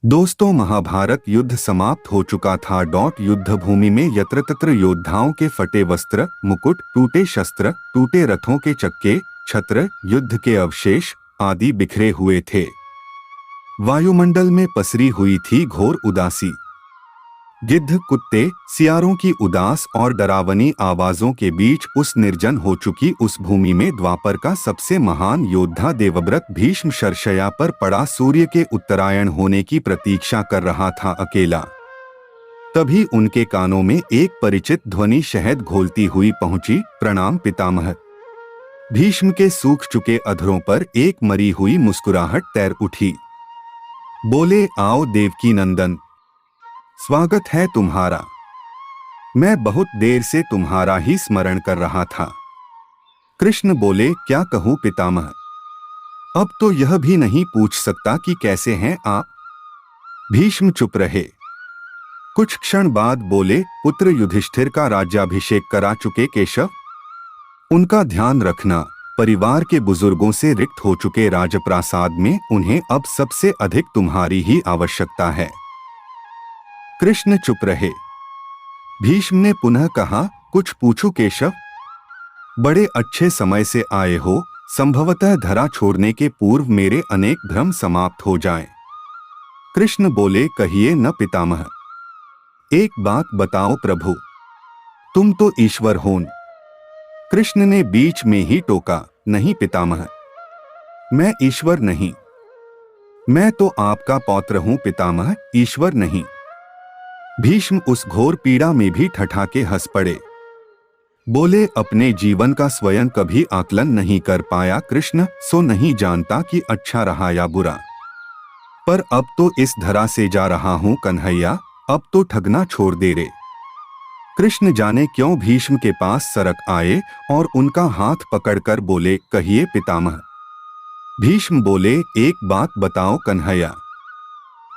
दोस्तों, महाभारत युद्ध समाप्त हो चुका था। युद्ध भूमि में यत्र तत्र योद्धाओं के फटे वस्त्र, मुकुट, टूटे शस्त्र, टूटे रथों के चक्के, छत्र, युद्ध के अवशेष आदि बिखरे हुए थे। वायुमंडल में पसरी हुई थी घोर उदासी। गिद्ध, कुत्ते, सियारों की उदास और डरावनी आवाजों के बीच उस निर्जन हो चुकी उस भूमि में द्वापर का सबसे महान योद्धा देवव्रत भीष्म शरशय्या पर पड़ा सूर्य के उत्तरायण होने की प्रतीक्षा कर रहा था अकेला। तभी उनके कानों में एक परिचित ध्वनि शहद घोलती हुई पहुंची। प्रणाम पितामह। भीष्म के सूख चुके अधरों पर एक मरी हुई मुस्कुराहट तैर उठी। बोले, आओ देवकी नंदन, स्वागत है तुम्हारा। मैं बहुत देर से तुम्हारा ही स्मरण कर रहा था। कृष्ण बोले, क्या कहूँ पितामह, अब तो यह भी नहीं पूछ सकता कि कैसे हैं आप। भीष्म चुप रहे। कुछ क्षण बाद बोले, पुत्र युधिष्ठिर का राज्याभिषेक करा चुके केशव, उनका ध्यान रखना। परिवार के बुजुर्गों से रिक्त हो चुके राजप्रासाद में उन्हें अब सबसे अधिक तुम्हारी ही आवश्यकता है। कृष्ण चुप रहे। भीष्म ने पुनः कहा, कुछ पूछूं केशव? बड़े अच्छे समय से आए हो। संभवतः धरा छोड़ने के पूर्व मेरे अनेक भ्रम समाप्त हो जाएं। कृष्ण बोले, कहिए न पितामह। एक बात बताओ प्रभु, तुम तो ईश्वर होन। कृष्ण ने बीच में ही टोका, नहीं पितामह, मैं ईश्वर नहीं। मैं तो आपका पौत्र हूं पितामह, ईश्वर नहीं। भीष्म उस घोर पीड़ा में भी ठठाके हंस पड़े। बोले, अपने जीवन का स्वयं कभी आकलन नहीं कर पाया कृष्ण, सो नहीं जानता कि अच्छा रहा या बुरा। पर अब तो इस धरा से जा रहा हूं कन्हैया, अब तो ठगना छोड़ दे रे। कृष्ण जाने क्यों भीष्म के पास सरक आए और उनका हाथ पकड़कर बोले, कहिए पितामह। भीष्म बोले, एक बात बताओ कन्हैया,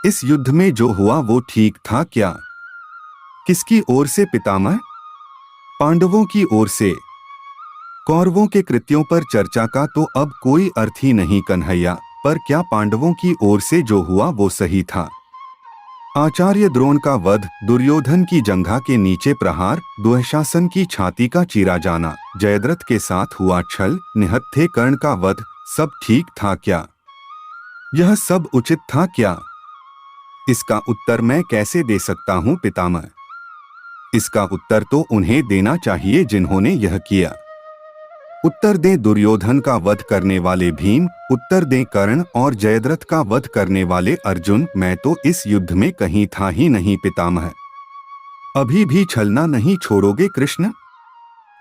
इस युद्ध में जो हुआ वो ठीक था क्या? किसकी ओर से पितामह? पांडवों की ओर से। कौरवों के कृत्यों पर चर्चा का तो अब कोई अर्थ ही नहीं कन्हैया, पर क्या पांडवों की ओर से जो हुआ वो सही था? आचार्य द्रोण का वध, दुर्योधन की जंघा के नीचे प्रहार, दुःशासन की छाती का चीरा जाना, जयद्रथ के साथ हुआ छल, निहत्थे कर्ण का वध, सब ठीक था क्या? यह सब उचित था क्या? इसका उत्तर मैं कैसे दे सकता हूं पितामह? इसका उत्तर तो उन्हें देना चाहिए जिन्होंने यह किया। उत्तर दें दुर्योधन का वध करने वाले भीम, उत्तर दें कर्ण और जयद्रथ का वध करने वाले अर्जुन। मैं तो इस युद्ध में कहीं था ही नहीं पितामह। अभी भी छलना नहीं छोड़ोगे कृष्ण?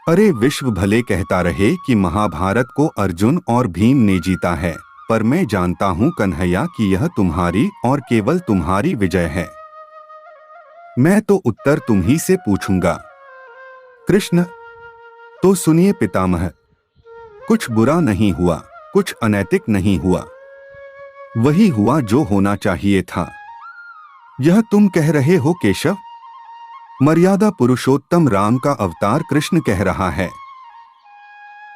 अरे विश्व भले कहता रहे कि महाभारत को अर्जुन और भीम ने जीता है, पर मैं जानता हूं कन्हैया कि यह तुम्हारी और केवल तुम्हारी विजय है। मैं तो उत्तर तुम ही से पूछूंगा। कृष्ण, तो सुनिए पितामह, कुछ बुरा नहीं हुआ, कुछ अनैतिक नहीं हुआ, वही हुआ जो होना चाहिए था। यह तुम कह रहे हो केशव? मर्यादा पुरुषोत्तम राम का अवतार कृष्ण कह रहा है।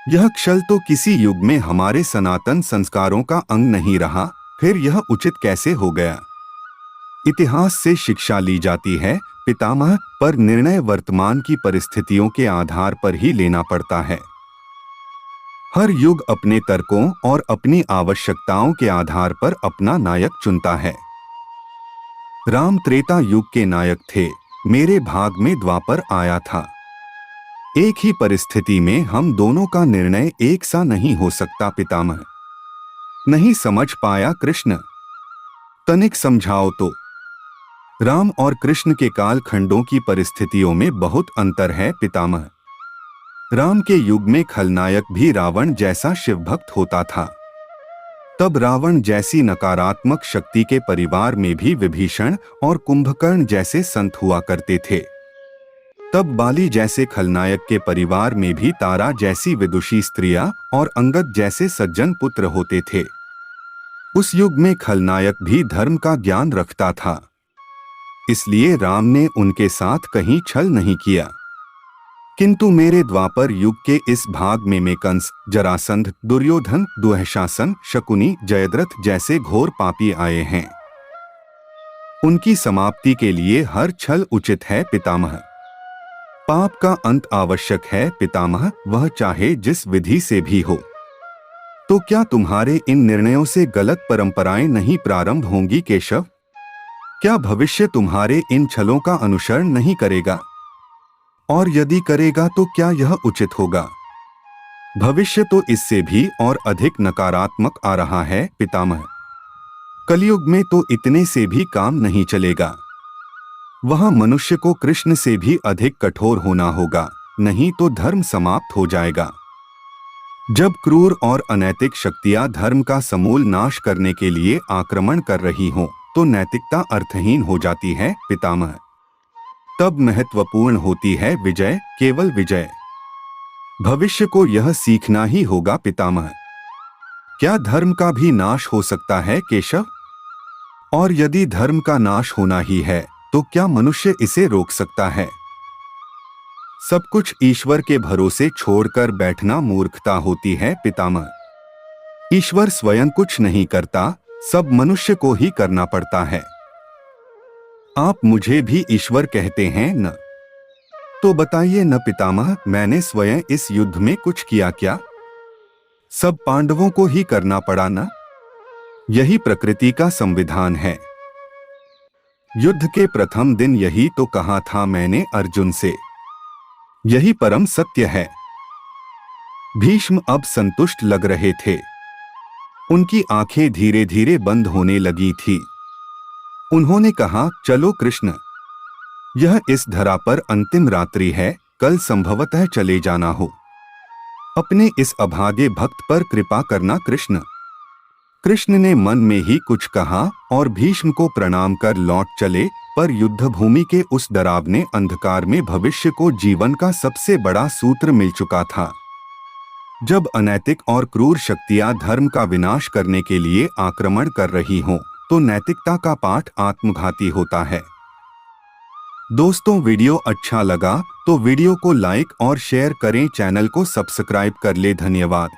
यह क्षल तो किसी युग में हमारे सनातन संस्कारों का अंग नहीं रहा, फिर यह उचित कैसे हो गया? इतिहास से शिक्षा ली जाती है पितामह, पर निर्णय वर्तमान की परिस्थितियों के आधार पर ही लेना पड़ता है। हर युग अपने तर्कों और अपनी आवश्यकताओं के आधार पर अपना नायक चुनता है। राम त्रेता युग के नायक थे, मेरे भाग में द्वापर आया था। एक ही परिस्थिति में हम दोनों का निर्णय एक सा नहीं हो सकता पितामह। नहीं समझ पाया कृष्ण? तनिक समझाओ तो। राम और कृष्ण के काल खंडों की परिस्थितियों में बहुत अंतर है पितामह। राम के युग में खलनायक भी रावण जैसा शिवभक्त होता था। तब रावण जैसी नकारात्मक शक्ति के परिवार में भी विभीषण और कुंभकर्ण जैसे संत हुआ करते थे। तब बाली जैसे खलनायक के परिवार में भी तारा जैसी विदुषी स्त्रियां और अंगद जैसे सज्जन पुत्र होते थे। उस युग में खलनायक भी धर्म का ज्ञान रखता था, इसलिए राम ने उनके साथ कहीं छल नहीं किया। किंतु मेरे द्वापर युग के इस भाग में कंस, जरासंध, दुर्योधन, दुःशासन, शकुनी, जयद्रथ जैसे घोर पापी आए हैं। उनकी समाप्ति के लिए हर छल उचित है पितामह। पाप का अंत आवश्यक है पितामह, वह चाहे जिस विधि से भी हो। तो क्या तुम्हारे इन निर्णयों से गलत परंपराएं नहीं प्रारंभ होंगी केशव? क्या भविष्य तुम्हारे इन छलों का अनुसरण नहीं करेगा? और यदि करेगा तो क्या यह उचित होगा? भविष्य तो इससे भी और अधिक नकारात्मक आ रहा है पितामह। कलयुग में तो इतने से भी काम नहीं चलेगा। वहां मनुष्य को कृष्ण से भी अधिक कठोर होना होगा, नहीं तो धर्म समाप्त हो जाएगा। जब क्रूर और अनैतिक शक्तियां धर्म का समूल नाश करने के लिए आक्रमण कर रही हों, तो नैतिकता अर्थहीन हो जाती है पितामह। तब महत्वपूर्ण होती है विजय, केवल विजय। भविष्य को यह सीखना ही होगा पितामह। क्या धर्म का भी नाश हो सकता है केशव? और यदि धर्म का नाश होना ही है, तो क्या मनुष्य इसे रोक सकता है? सब कुछ ईश्वर के भरोसे छोड़कर बैठना मूर्खता होती है पितामह। ईश्वर स्वयं कुछ नहीं करता, सब मनुष्य को ही करना पड़ता है। आप मुझे भी ईश्वर कहते हैं न? तो बताइए न पितामह, मैंने स्वयं इस युद्ध में कुछ किया क्या? सब पांडवों को ही करना पड़ा न? यही प्रकृति का संविधान है। युद्ध के प्रथम दिन यही तो कहा था मैंने अर्जुन से। यही परम सत्य है। भीष्म अब संतुष्ट लग रहे थे। उनकी आंखें धीरे धीरे बंद होने लगी थी। उन्होंने कहा, चलो कृष्ण, यह इस धरा पर अंतिम रात्रि है, कल संभवतः चले जाना हो। अपने इस अभागे भक्त पर कृपा करना कृष्ण। कृष्ण ने मन में ही कुछ कहा और भीष्म को प्रणाम कर लौट चले, पर युद्ध भूमि के उस डरावने अंधकार में भविष्य को जीवन का सबसे बड़ा सूत्र मिल चुका था। जब अनैतिक और क्रूर शक्तियां धर्म का विनाश करने के लिए आक्रमण कर रही हों, तो नैतिकता का पाठ आत्मघाती होता है। दोस्तों, वीडियो अच्छा लगा तो वीडियो को लाइक और शेयर करें, चैनल को सब्सक्राइब कर ले। धन्यवाद।